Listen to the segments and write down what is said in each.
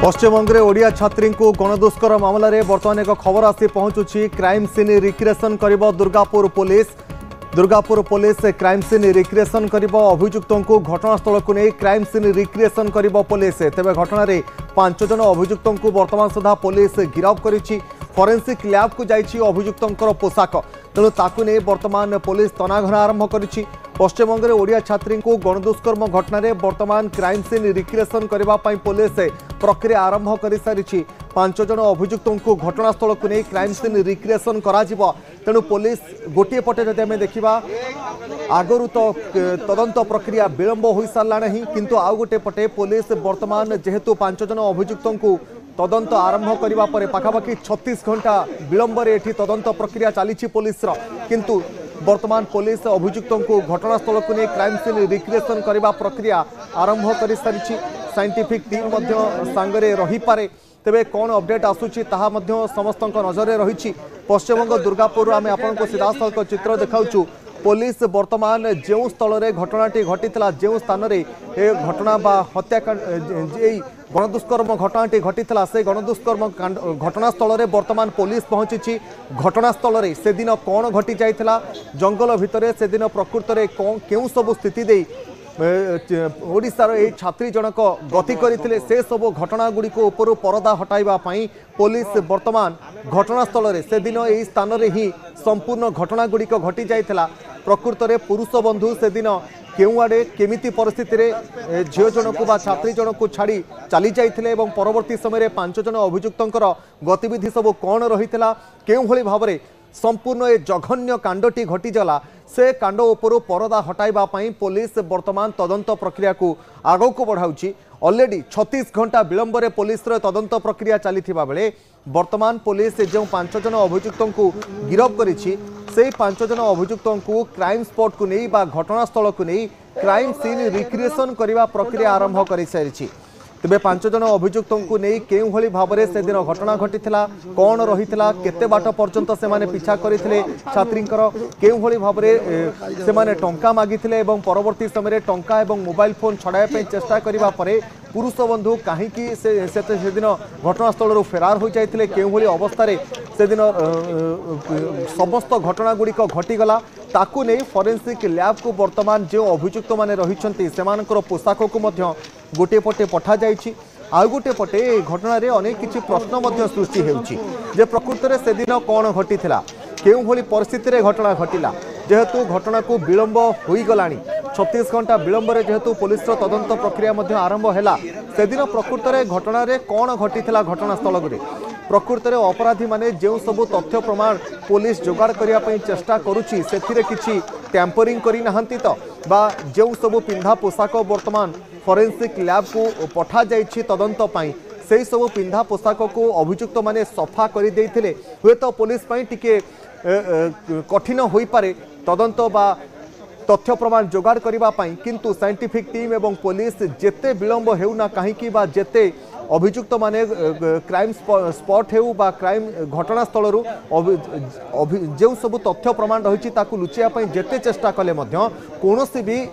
पश्चिमबंगे ओडिया छात्री को गणदुष्कर मामलें बर्तमान एक खबर आसी पहुंचुची। क्राइम सीन रिक्रिएशन कर Durgapur police crime scene recreation कर अभियुक्तों को घटनास्थल को नहीं क्राइम सीन रिक्रिएशन कर पुलिस। तेज घटना 5 जन अभियुक्तों को बर्तमान सुधा पुलिस गिरफ्त करिछि। फोरेंसिक लैब को जाइछि अभियुक्तों पोशाक, तेणु ताकू नहीं बर्तमान पुलिस तनाघना आरंभ करिछि। पश्चिमबंगे ओडिया छात्री को गणदुष्कर्म घटना बर्तमान क्राइम सीन रिक्रिएशन करने पुलिस प्रक्रिया आरंभ कर सारी। 5 जन अभियुक्तों को घटनास्थल को नहीं क्राइम सीन रिक्रिएशन करा तेणु पुलिस गोटे पटे जब आम देखा आगरू तो तदंत प्रक्रिया विलंब हो सारा नहीं, किंतु आउ गोटे पटे पुलिस बर्तमान जेहेतु 5 जन अभियुक्तों को तदंत आरंभ करने पर पाखापाखि 36 घंटा विलंबर एठी तदंत प्रक्रिया चली पुलिस किंतु वर्तमान पुलिस अभियुक्तों को घटनास्थल को नहीं क्राइम सीन रिक्रिएशन करने प्रक्रिया आरंभ कर सारी। साइंटिफिक टीम सांगरे रही पारे, तेबे कौन अपडेट आसूची ताहा मध्य समस्त नजर रही। पश्चिमबंग दुर्गापुर आम आपको सीधासख चित्र देखाऊँ। पुलिस वर्तमान जो स्थल घटनाटी घटी जो स्थान घटना बा हत्याकांड गणदुष्कर्म घटनाटी घटी से गणदुष्कर्म घटनास्थल में वर्तमान पुलिस पहुंची। घटनास्थल से दिन कौन घटी जाइथिला, जंगल भितर से दिन प्रकृत में क्यों सब स्थिति दे ओडिशार ए छात्री जनक गति करते से सब घटना गुड़िक ऊपर परदा हटाइबा पई पुलिस वर्तमान घटनास्थल से दिन यही स्थान में ही संपूर्ण घटना गुड़िक घटी जाइथिला। प्रकृत में पुरुष बंधु से दिन केउ आड़े केमिति परिस्थिति रे झील जनक बा छात्री जनक को छाड़ी चली जाइथिले एवं परवर्ती समय 5 जन अभियुक्तंकर गतिविधि सब कौन रही केउ भली भाव में संपूर्ण ए जघन्य कांडटी घटीगला से कांड उपरू परदा हटाइबा पई पुलिस वर्तमान तदंत प्रक्रिया को आगो को बढ़ाउछि। ऑलरेडी 36 घंटा विलंबर पुलिस तदंत प्रक्रिया चली बेले वर्तमान पुलिस जो 5 जन अभियुक्तों को गिरफ्त करिछि से 5 जन अभियुक्तों को क्राइम स्पॉट को नहीं बा घटनास्थल को नहीं क्राइम सीन रिक्रिएशन करने प्रक्रिया आरंभ कर सारी। तेबे 5 जन अभियुक्तों को नहीं केउ भली भाव में से दिन घटना घटी कौन रही केते बाट पर्यंत से माने पीछा करथिले छात्रींकर केउ भली भाव में से माने टंका मागिथिले एवं परवर्ती समय टंका एवं मोबाइल फोन छड़ाया पे चेष्टा करिबा परे पुरुष बंधु कहीं से दिन घटनास्थल फेरार हो जाते केउ भली अवस्था से दिन समस्त घटना गुड़िक घटीगला ताकू नहीं फोरेंसिक लैब को वर्तमान जो अभियुक्त माने रहिछंती सेमानकर पोशाक को मध्य गोटे पटे पठा जाइछि। आउ गोटे पटे घटना रे अनेक किछि प्रश्न मध्य सृष्टि हेउछि जे प्रकृत रे से दिन कौन घटीथिला केउ भली परिस्थिति रे घटना घटिला। जेहेतु घटना को विलंब हो गलानी 36 घंटा विलंबर जेहेतु पुलिस तदंत प्रक्रिया मध्य आरंभ हैला से दिन प्रकृत रे घटना रे कौन घटीथिला घटनास्थल रे प्रकृत में अपराधी माने जो सब तथ्य प्रमाण पुलिस जोगाड़ करने चेष्टा करुच्ची से किसी टैंपरिंग करी नाहंती तो बा जो सब पिंधा पोशाक वर्तमान फोरेंसिक लैब को पठा जाइछि तदंत पाई से सब पिंधा पोशाक को अभियुक्त माने सफा कर देइथिले हुए तो पुलिस पाई टिके कठिन होई पारे तदंत बा तथ्य प्रमाण जोगाड़ करने किंतु साइंटिफिक टीम एवं पुलिस जेते विलंब हेउना कहीं बा जेते अभियुक्त माने क्राइम स्पॉट हेउ बा क्राइम घटनास्थल जो सब तथ्य प्रमाण रही लुचिया जेते चेष्टा कले कौन भी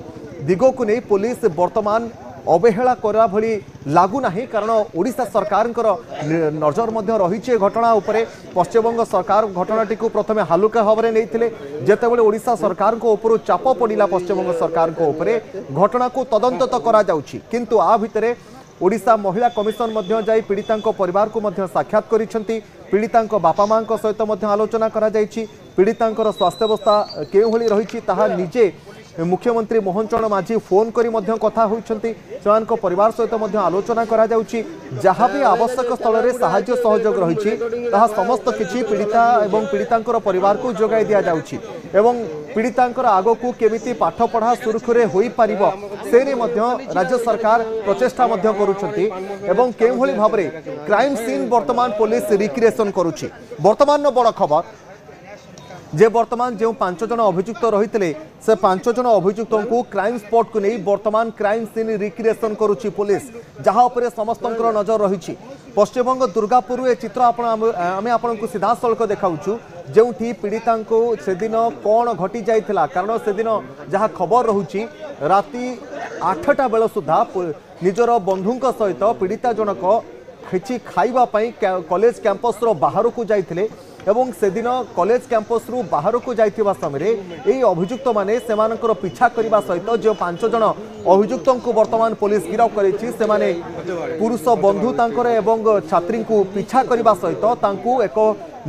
दिग को नहीं पुलिस वर्तमान अवहेला करा भली लागू नहीं। कारण ओडिशा सरकार नजर रही घटना उपरे पश्चिमबंग सरकार घटनाटी को प्रथमे हालुका भाव में नहीं जेतेबेले ओडिशा सरकार को ऊपर चाप पड़ा पश्चिमबंग सरकार को ऊपर घटना को तदंत तो करा जाउछि किंतु आ भितरे ओडिशा महिला कमिशन मध्य जाई पीड़ितांको परिवार को मध्य साक्षात करिसेंती। पीड़ितांको बापा मां सहित मध्य आलोचना करा जाइछि। पीड़ितांकर स्वास्थ्यावस्था केउ भली रहिछि ताहा निजे मुख्यमंत्री मोहन चरण माझी फोन करी मध्य कथा होइछंती। सेमानको परिवार सहित मध्य आलोचना करा जाउछि। जहाँ भी आवश्यक स्थल में साहाय्य सहयोग रही ताहा समस्त किछि पीड़िता एवं पीड़ितांकर परिवार को जोगाई दिया जाउछि एवं पीड़ितांकर आगो को केमिति पाठ पढ़ा सुरखुरे होई पारिबो से मध्य राज्य सरकार प्रचेष्टा मध्य करुछंती एवं केउ भली भाव में क्राइम सीन वर्तमान पुलिस रिक्रिएशन करुछि। वर्तमान बड़ खबर जे वर्तमान जो 5 जन अभियुक्त रही से 5 जन अभियुक्तों को क्राइम स्पॉट को नहीं वर्तमान क्राइम सीन रिक्रिएशन करुछि पुलिस जहाँ पर समस्त नजर रही। पश्चिमबंग दुर्गापुर ए चित्र आम आपको सीधा सड़क देखाऊँ जो पीड़िता से दिन कौन घटी जाइथिला कारण से दिन जहाँ खबर रहुछि राति 8टा बेल सुधा निजर बंधुंक सहित पीड़िता जनक କିଛି ଖାଇବା ପାଇଁ କଲେଜ କ୍ୟାମ୍ପସର ବାହାରକୁ ଯାଇଥିଲେ ଏବଂ ସେଦିନ କଲେଜ କ୍ୟାମ୍ପସରୁ ବାହାରକୁ ଯାଇଥିବା ସମୟରେ ଏହି ଅଭିଯୁକ୍ତମାନେ ସେମାନଙ୍କର ପିଛା କରିବା ସହିତ ଯେଉଁ 5 ଜଣ ଅଭିଯୁକ୍ତଙ୍କୁ ବର୍ତ୍ତମାନ ପୋଲିସ ଗିରଫ କରିଛି ସେମାନେ ପୁରୁଷ ବନ୍ଧୁ ତାଙ୍କର ଏବଂ ଛାତ୍ରୀଙ୍କୁ ପିଛା କରିବା ସହିତ ତାଙ୍କୁ ଏକ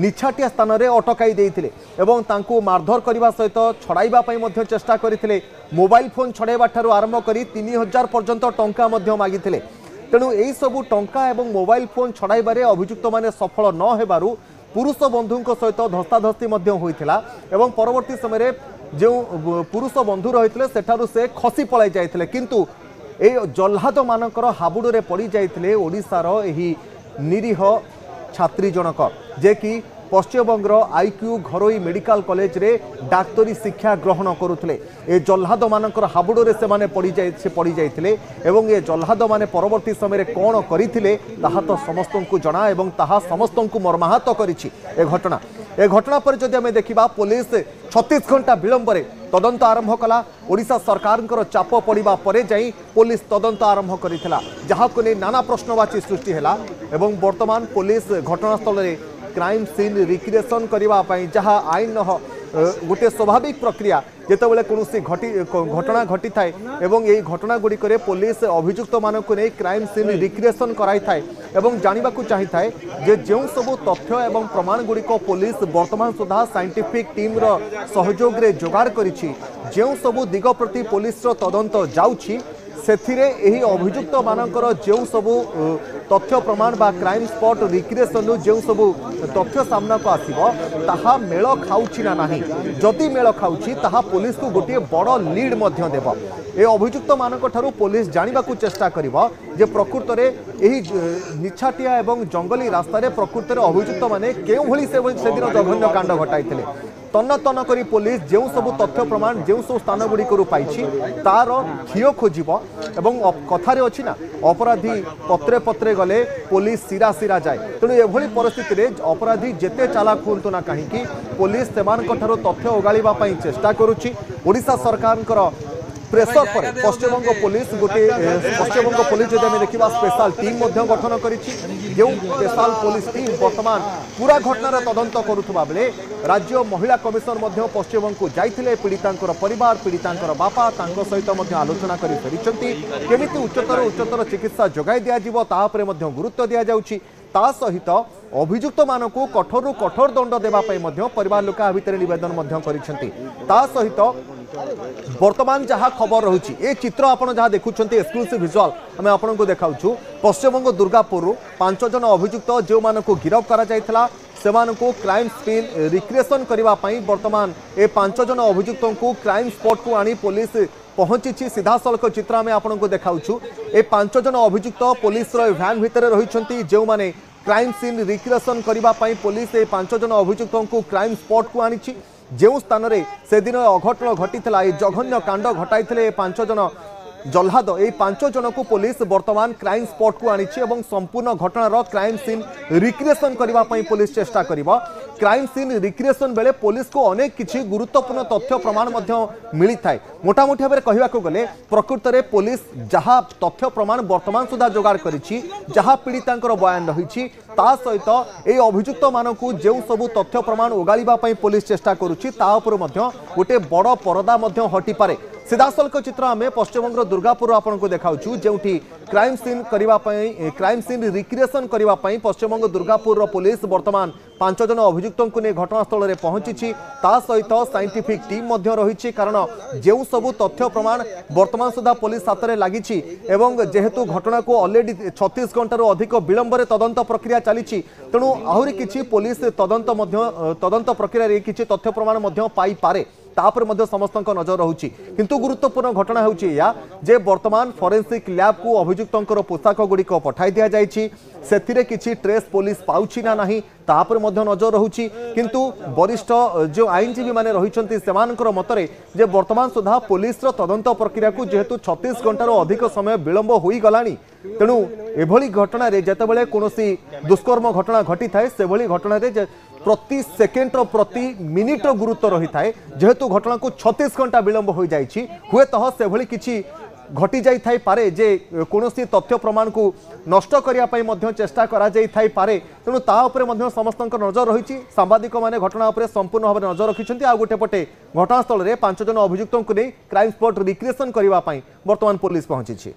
ନିଛାଟିଆ ସ୍ଥାନରେ ଅଟକାଇ ଦେଇଥିଲେ ଏବଂ ତାଙ୍କୁ ମାରଧର କରିବା ସହିତ ଛଡ଼ାଇବା ପାଇଁ ମଧ୍ୟ ଚେଷ୍ଟା କରିଥିଲେ। ମୋବାଇଲ ଫୋନ ଛଡ଼ାଇବା ଠାରୁ ଆରମ୍ଭ କରି 3000 ପର୍ଯ୍ୟନ୍ତ ଟଙ୍କା ମଧ୍ୟ ମାଗିଥିଲେ। ତେଣୁ ଏହି ସବୁ ଟଙ୍କା ଏବଂ ମୋବାଇଲ ଫୋନ ଛଡ଼ାଇବାରେ ଅଭିଯୁକ୍ତମାନେ ସଫଳ ନ ହେବାରୁ पुरुष बंधु सहित धस्ताधस्ती एवं परवर्ती समय जो पुरुष बंधु रही से खसी पलाई जाते किंतु ए जल्लाद मानकर हाबुड़े पड़ जाते ओडिशार एही निरीह छात्री जनक जे कि पश्चिमबंगर आईक्यू घरोई मेडिकल कॉलेज रे डाक्तरी शिक्षा ग्रहण करुले। ए जल्लाद मानकर हाबुड़े से पड़ जाते एवं ए जल्लाद माने परवर्ती समय कौन करते तो समस्त को जना एवं ताहा समस्त को मर्माहत करिछि। ए घटना पर जदि आम देखा पुलिस 36 घंटा विलंब तदंत आरंभ कला। ओडिशा सरकार चाप पड़ा पर जाई पुलिस तदंत आरंभ करिथिला जहाको नै नाना प्रश्नवाची सृष्टि हैला एवं वर्तमान पुलिस घटनास्थल रे क्राइम सीन रिक्रिएशन करने जहाँ आईन गोटे स्वाभाविक प्रक्रिया जितेबाला कौन घटना घटी थाए एवं यही घटना गुड़िक पुलिस अभियुक्त मानक नहीं क्राइम सीन रिक्रिएशन कराई थाए एवं जानवा चाही थाए जे जो सबू तथ्य एवं प्रमाण गुड़िक पुलिस वर्तमान सुधा साइंटिफिक टीम रो सहयोग रे जोगाड़ करिछि जो सबू दिग प्रति पुलिस रो तदंत जाउछि सेथिरे एही अभियुक्त मानकर जो सबू तथ्य प्रमाण बा क्राइम स्पॉट रिक्रिएशन जो सबू तथ्य सामना को आसीबो ताहा मेल खाउछि ना नाही। जदि मेल खाउछि ताहा पुलिस को गोटे बड़ लीड मध्य देबो। ए अभियुक्त मानक ठारू पुलिस जानवा को चेष्टा करिबो जे प्रकृत रे एही निछाटिया एवं जंगली रास्ता रे प्रकृत रे अभियुक्त माने केउ भली से दिन जघन्य कांड घटाइथिले। तन्न तन्न करी पुलिस जो सबू तथ्य प्रमाण जो सब स्थान गुड़ी पाई तार खियो खोजिब एवं कथार अच्छी ना अपराधी पत्रे पत्रे गले पुलिस सिरा सिरा जाए। तेणु एभली परिस्थिति रे अपराधी जेते चालाक हुंतु ना कहीं पुलिस सेमानकठारो तथ्य ओगाळिबा पई चेष्टा करुछि। ओडिशा सरकार प्रेसर पर पश्चिमबंग पुलिस गोटे पश्चिमबंग पुलिस जब आम देखा स्पेशल टीम गठन कर स्पेशल पुलिस टीम वर्तमान पूरा घटनार तदंत करुवा बेले राज्य महिला कमिशन पश्चिमबंग को जाइए पीड़ितांकर परिवार पीड़ितांकर बापा सहित आलोचना कर फेरी केमिति उच्चतर चिकित्सा जोगाई दिज्व तापर गुरुत्व दि जाउछि। ता सहित अभियुक्त मानक कठोर कठोर दंड देवाई परिवार लोक भितर निवेदन ता सहित वर्तमान जहाँ खबर रही ए चित्र आपड़ जहाँ देखुं एक्सक्लूसिव विजुअल आम आपको देखाऊँ पश्चिमबंग दुर्गापुर 5 जन अभियुक्त जो मानक गिरफ करा क्राइम सीन रिक्रिएशन करने वर्तमान ए 5 जन अभियुक्त को क्राइम स्पॉट को आनी पुलिस पहुंची सीधा सड़क चित्र आम आपको देखाऊँ। ए 5 जन अभियुक्त पुलिस भ्यान भितर रही जो माने क्राइम सीन रिक्रिएशन करने पुलिस ए 5 जन अभियुक्त को क्राइम स्पॉट को आनी जो स्थान से दिन अघटन घटी जघन्य कांड घटाई 5 जन जल्लाद ये 5 जन को पुलिस वर्तमान क्राइम स्पॉट को आनी संपूर्ण घटनार क्राइम सीन रिक्रिएशन करने पुलिस चेष्टा करिबा। क्राइम सीन रिक्रिएशन बेले पुलिस को अनेक किछि गुरुत्वपूर्ण तथ्य प्रमाण मिली थाए। मोटामोटी भाव में कहवाक गले प्रकृत में पुलिस जहाँ तथ्य प्रमाण वर्तमान सुधा जोगाड़ करिछि जहाँ पीड़ितांकर बयान रही ता सहित ए अभियुक्त मानक जो सबू तथ्य प्रमाण ओगाळिबा पई पुलिस चेष्टा करुछि ता उपर गोटे बड़ परदा हटि पारे। सीधा सड़क चित्र आम पश्चिमबंग दुर्गापुर आपको देखाऊँ जो crime scene crime scene recreation करने पश्चिमबंग दुर्गापुर पुलिस वर्तमान 5 जन अभियुक्त को नहीं घटनास्थल में पहुंची ता सहित साइंटिफिक टीम रही कारण जो सबू तथ्य प्रमाण वर्तमान सुधा पुलिस हाथ में लगी जेहेतु घटना को ऑलरेडी 36 घंटार अधिक विलंब तदंत प्रक्रिया चली तेणु आहरी किछि पुलिस तदंत प्रक्रिया किछि तथ्य प्रमाण पाई पारे तापर मध्य समस्त नजर रहुछि। किंतु गुरुत्वपूर्ण घटना होछि या जे वर्तमान फोरेंसिक लैब को अभियुक्तंकर पोशाक गुड़िक पठाई दिया जाइछि सेथिरे किछि ट्रेस पुलिस पाउछि ना नाही तापर मध्य नजर रहुछि। किंतु वरिष्ठ जो आईनजीवी माने रहिछन्ति सेमानकर मतरे जे वर्तमान सुधा पुलिस रो तदंत प्रक्रिया को जेहेतु 36 घंटार अधिक समय विलंब होई गलानी तेणु एभली घटना रे जेतेबेले कोनोसी दुष्कर्म घटना घटी थाए सेभली घटना रे प्रति सेकेंड प्रति मिनिट गुरुत्व रही थाए जेहेतु घटना को 36 घंटा विलंब हो जाइछि हुए तह से भली किछि घटी जाई पारे जे कोनोसी तथ्य प्रमाण को नष्ट करने चेष्टा करा जाई पारे तेणु ता उपरे मध्य समस्त नजर रही सांबादिक माने घटना उपरे संपूर्ण भाव नजर रखिंट आ गोटे पटे घटनास्थल में 5 जन अभियुक्त को नहीं क्राइम स्पॉट रिक्रिएशन करने वर्तमान पुलिस पहुंची।